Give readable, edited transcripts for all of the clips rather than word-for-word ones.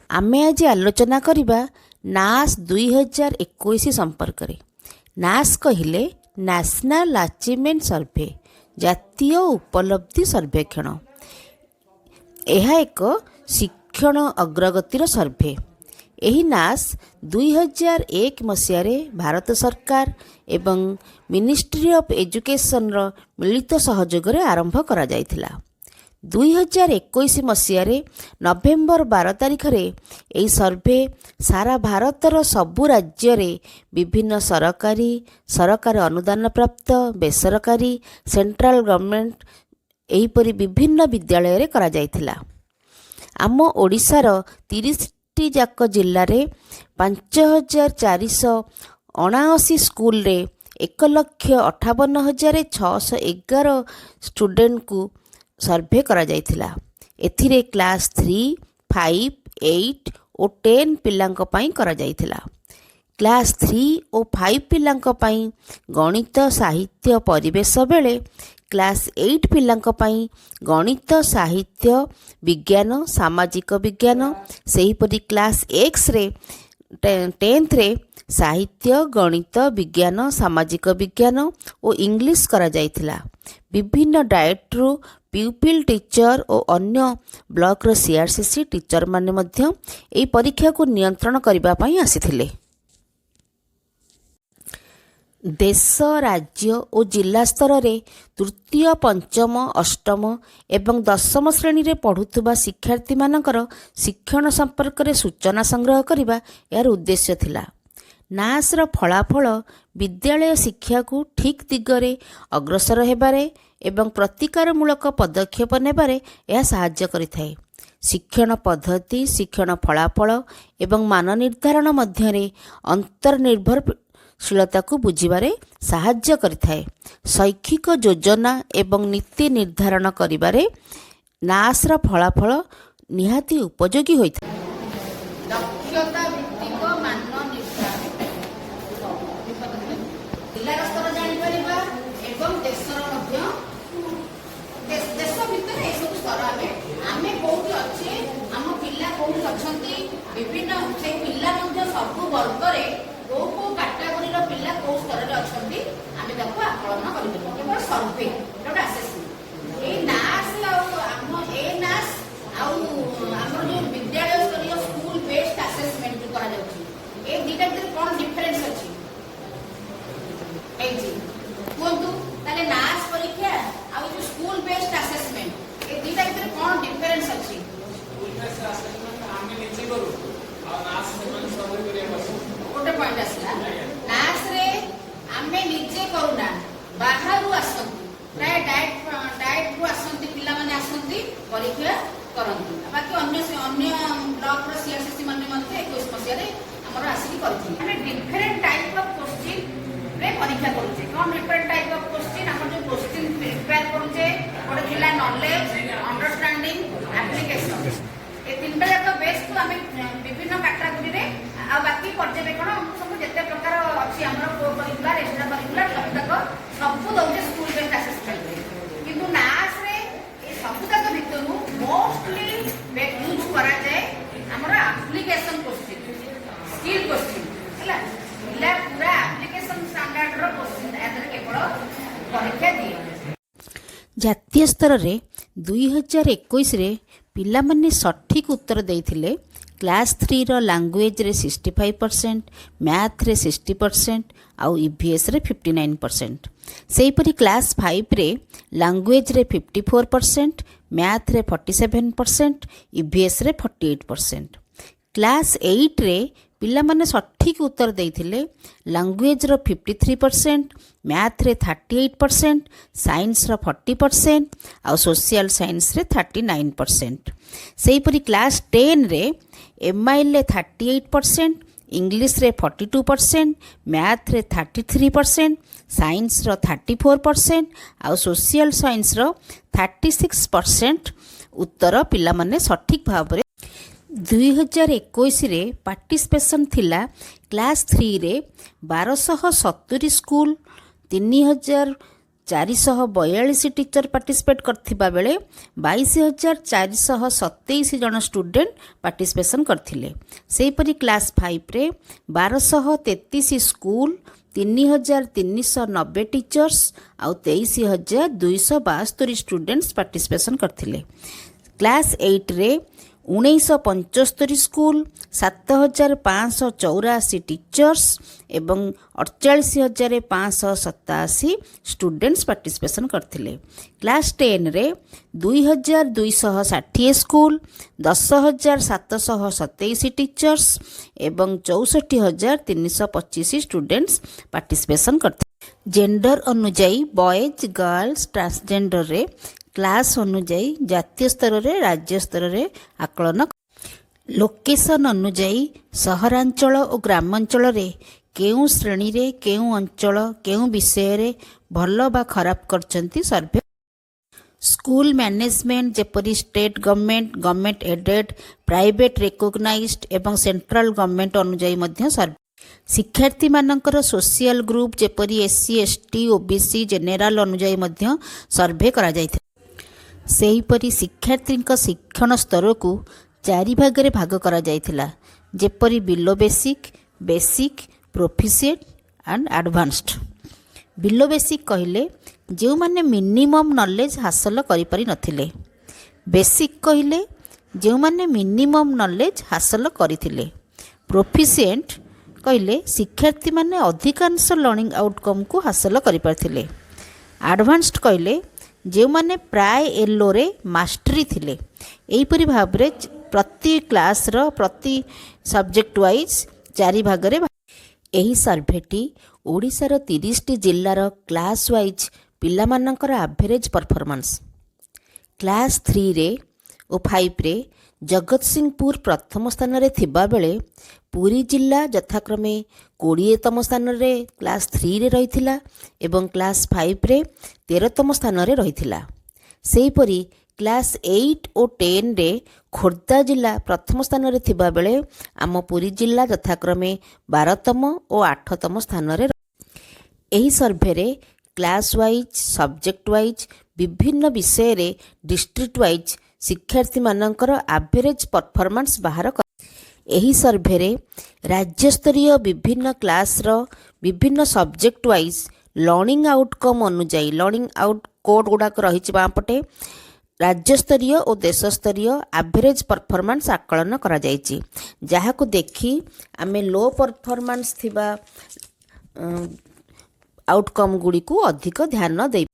आमे आज आलोचना करिबा नास 2021 संपर्क रे। नास कहिले नेशनल अचीवमेंट सर्वे, जातीय उपलब्धि सर्वेक्षण। यह एक शिक्षण अग्रगतिर सर्वे। एही नास 2001 मसीह भारत सरकार एवं मिनिस्ट्री ऑफ एजुकेशन रो मिलित सहयोग रे आरंभ करा जायतिला। 2021 मसीह नवेम्बर 12 तारिख रे एही सर्वे सारा भारतर सबु राज्य रे विभिन्न सरकारी अनुदान प्राप्त बेसरकारी सेंट्रल गवर्नमेंट एहीपरि विभिन्न विद्यालय रे करा जायतिला। आम ओडिशार 30 जाक जिल्ला रे 5479 स्कूल रे 1,58,611 स्टूडेंट को सर्वे करा जायतिला। एथिरे क्लास 3, 5, 8 और 10 पिलांक पई करा जायतिला। क्लास 3 और 5 पिलांक पई गणित साहित्य परिवेश बेले क्लास 8 पिलांक पई गणित साहित्य विज्ञान सामाजिक विज्ञान सेहीपरि क्लास 10 रे साहित्य गणित विज्ञान सामाजिक विज्ञान और इंग्लिश करा जायतिला। विभिन्न डायट रु प्यूपिल टीचर और अन्य ब्लॉक रो सीआरसीसी टीचर माने मध्य एही परीक्षा को नियंत्रण करबा पई आसीथिले। देश राज्य और जिला स्तर रे तृतीय पंचम अष्टम एवं दशम श्रेणी रे पढ़ुथुबा शिक्षार्थी मानकर शिक्षण संपर्क रे सूचना संग्रह करबा यार उद्देश्य थिला। नास रो फलाफल विद्यालय शिक्षा को ठीक दिगरे अग्रसर हेबारे एवं प्रतिकारमूलक पदक्षेप नेबारे यह सहाय्य करिथाए। शिक्षण पद्धति शिक्षण फलाफल एवं मान निर्धारण मध्यरे अंतर्निर्भरशीलता को बुझिबारे सहाय्य करिथाए। शैक्षिक योजना एवं नीति निर्धारण करिबारे नास रो फलाफल निहाती उपयोगी होइथाए। दक्षता भित्तिक मान निर्धारण जिल्ला स्तर जानि परिबा एवं देशर मध्य देश भितर ए सब स्तर आमे कोठी अछि हम पिल्ला कोठी अछंती विभिन्न से पिल्ला मध्य सब वर्ग रे को कैटेगरी रो पिल्ला को स्तर रे अछंती आमे ताको आकलन करिबो केवल सर्वे एटा असेसमेंट ए नास हम ए नास आउ हमर जो विद्यालय स्तरीय स्कूल बेस्ड असेसमेंट करा जाउची ए दिटा भितर कोन डिफरेंस अछि ए जी कोंतु ताले नास परीक्षा आउ जो स्कूल बेस्ड असेसमेंट ए दिटा भितर कोन डिफरेंस अछि। स्कूल बेस्ड असेसमेंट आमे निचे करू आ नास से सर्वे करिया बस ओटे पॉइंट आसला। नास रे आमे निजे करूना बाहरु आसंती प्राय डाइट को आसंती पिला माने आसंती परीक्षा करंती बाकी अन्य ब्लॉक रो सीआरसीसी माने मते 21 मसिया रे हमर आसी करथि। आमे डिफरेंट टाइप ऑफ क्वेश्चन रे परीक्षा करूचे। कोन डिफरेंट टाइप ऑफ क्वेश्चन हमर जो क्वेश्चन प्रिपेयर करूचे ओडे थिला नॉलेज अंडरस्टैंडिंग एप्लीकेशन ए तीनटा जाक बेस को आमे विभिन्न कैटेगरी रे आ बाकी पर्यवेक्षण सब जते प्रकार अछि हमर को करिकुलर एक्स्ट्रा करिकुलर सब तक सब दउचे स्कूल बेस्ड असेसमेंट किंतु नास रे ए सब तक भितरु मोस्टली यूज करा जाए हमर एप्लीकेशन क्वेश्चन स्किल क्वेश्चन हला पिला पूरा एप्लीकेशन स्टैंडर्ड रो क्वेश्चन एदर केवल परीक्षा दिए। जातीय स्तर रे 2021 रे पिला माने सठिक उत्तर देइथिले। क्लास 3 रो लैंग्वेज रे 65%, मैथ रे 60% आउ ईवीएस रे 59%। सेहीपरि क्लास 5 रे लैंग्वेज रे 54%, मैथ रे 47%, ईवीएस रे 48%। क्लास 8 रे पिला माने सठिक उत्तर देइथिले। लैंग्वेज रो 53%, मैथ रे 38%, साइंस रो 40% आउ सोशल साइंस रे 39%। सेहीपरि क्लास 10 रे एमआईएल रे 38%, इंग्लिश रे 42%, मैथ रे 33%, साइंस रो 34% आउ सोशल साइंस रो 36% उत्तर पिला माने सठिक भाव रे 2021 रे पार्टिसिपेशन थिला। क्लास 3 रे 1270 स्कूल, 442 टीचर पार्टिसिपेट करथिबा बेले 22,427 जन स्टूडेंट पार्टिसिपेशन करथिले। सेहीपरि क्लास 5 रे 1233 स्कूल 3,390 टीचर्स आउ 23,272 स्टूडेंट्स पार्टिसिपेशन करथिले। क्लास 8 रे 1975 स्कूल 7,584 टीचर्स एवं 48,587 स्टूडेंट्स पार्टिसिपेशन करथिले। क्लास 10 रे 2,260 स्कूल 10,727 टीचर्स एवं 64,325 स्टूडेंट्स पार्टिसिपेशन करथिले। जेंडर अनुजाई बॉयज गर्ल्स ट्रांसजेंडर रे क्लास अनुजाई जातीय स्तर रे राज्य स्तर रे आकलन। लोकेशन अनुजाई सहरांचल और ग्रामांचल रे केउ श्रेणी रे केउ अंचल केउ विषय रे भल बा खराब करचंती सर्वे। स्कूल मैनेजमेंट जेपरी state government government aided private recognized एवं सेंट्रल गवर्नमेंट अनुजाई मध्य सर्वे। शिक्षार्थी मानकर सोशल ग्रुप जेपरी एससी एसटी ओबीसी जेनेराल अनुजाई मध्य सर्वे करा जायथिला। सेहीपरि शिक्षार्थी शिक्षण स्तर को 4 भाग रे भाग करा जायथिला जेपरी below basic basic proficient and advanced. Below basic कहले जो माने मिनिमम नॉलेज हासिल करि पारि नथिले। बेसिक कहले जो माने मिनिमम नॉलेज हासिल करिथिले। प्रोफिशिएंट कहले शिक्षार्थी माने अधिकांश लर्निंग आउटकम को हासिल करि पारथिले। एडवांस्ड कहले जो माने प्राय एलो रे मास्टरी थिले। एहीपरि भाबरे प्रति क्लास रो प्रति सब्जेक्ट वाइज 4 भाग रे। एही सर्वेटी ओडिशार 30 टी जिल्लार क्लास वाइज पिला मानकर एवरेज परफॉर्मेंस। क्लास 3 रे और 5 रे जगतसिंहपुर प्रथम स्थान रे थिबा बेले पुरी जिला यथाक्रमे 20तम स्थान रे क्लास 3 रे रहिथिला एवं क्लास 5 रे 13तम स्थान रे रहिथिला। सेहीपरि क्लास 8 और 10 रे खोर्धा जिला प्रथम स्थान रे थिबा बेले आम पुरी जिला यथाक्रमे 12तम और 8तम स्थान रे। एही सर्वे रे क्लास वाइज सब्जेक्ट वाइज विभिन्न विषय रे डिस्ट्रिक्ट वाइज शिक्षार्थी मानकर एवरेज परफॉर्मेंस बाहर। एही सर्वे रे राज्य स्तरीय विभिन्न क्लास रो विभिन्न सब्जेक्ट वाइज लर्निंग आउटकम अनुजाई लर्निंग आउट कोड गुड़ाक रही बापटे राज्य स्तरीय और देश स्तरीय एवरेज परफॉर्मेंस आकलन करा जायछि। जहाको देखी आमे लो परफॉर्मेंस थिबा आउटकम गुड़ी को अधिक ध्यान दे।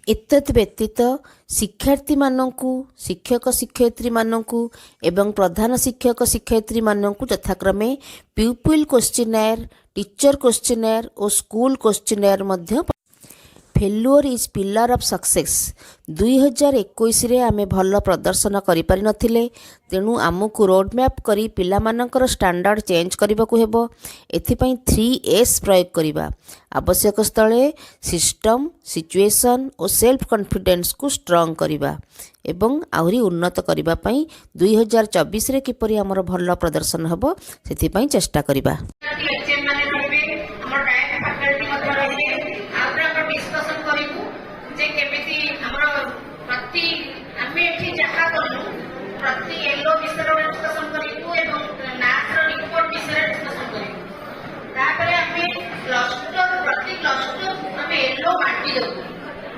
एतत् व्यतीत शिक्षार्थी मानकु शिक्षक शिक्षयित्री मानकु एवं प्रधान शिक्षक शिक्षयित्री मानकु यथाक्रमे प्यूपिल क्वेश्चनर टीचर क्वेश्चनर और स्कूल क्वेश्चनर मध्य। Failure is pillar of success 2021 रे आमे भल प्रदर्शन करि पारि नथिले। तेणु आमको रोड मैप करी पिला मानकर स्टैंडर्ड चेंज करबा को हेबो। एथिपई 3S प्रयोग करिबा आवश्यक स्थले सिस्टम सिचुएशन और सेल्फ कॉन्फिडेंस को स्ट्रांग करिबा एवं आहुरी उन्नत करबा पई 2024 रे किपरि हमर भल प्रदर्शन हेबो सेथिपई चेष्टा करिबा। प्रति येलो विषय डिस्कशन करिवु एवं नाच रिपोर्ट विषय डिस्कशन करिवु। तापरे हमें क्लस्टर प्रति क्लस्टर हमें येलो बांटी देबु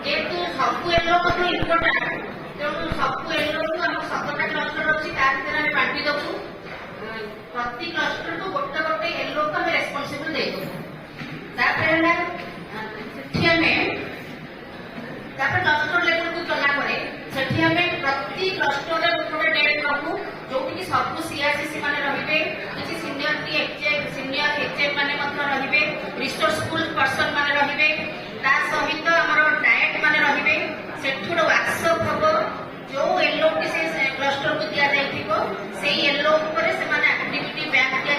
जेतु सब येलो को इम्पोर्टेंट तेणु सब येलो को हम 7टा क्लस्टर अछि ता भीतर हम बांटी देबु। प्रति क्लस्टर को गोटे गोटे येलो को हम रेस्पोंसिबल दे देबु। तापरे तापर क्लस्टर लेवल को चला करे सेठी हमें प्रति क्लस्टर रे गोटे डेट रखु जोटी सब सीआरसीसी माने रहिबे किछि सीनियर एचएम माने मत रहिबे रिसोर्स स्कूल पर्सन माने रहिबे ता सहित हमर डायट माने रहिबे सेठुड वर्कशॉप हबो जो येलो के से क्लस्टर को दिया जाइथिबो से येलो ऊपर से माने एक्टिविटी बैंक दिया।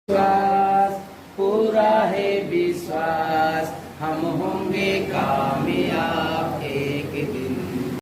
विश्वास पूरा है विश्वास हम होंगे कामयाब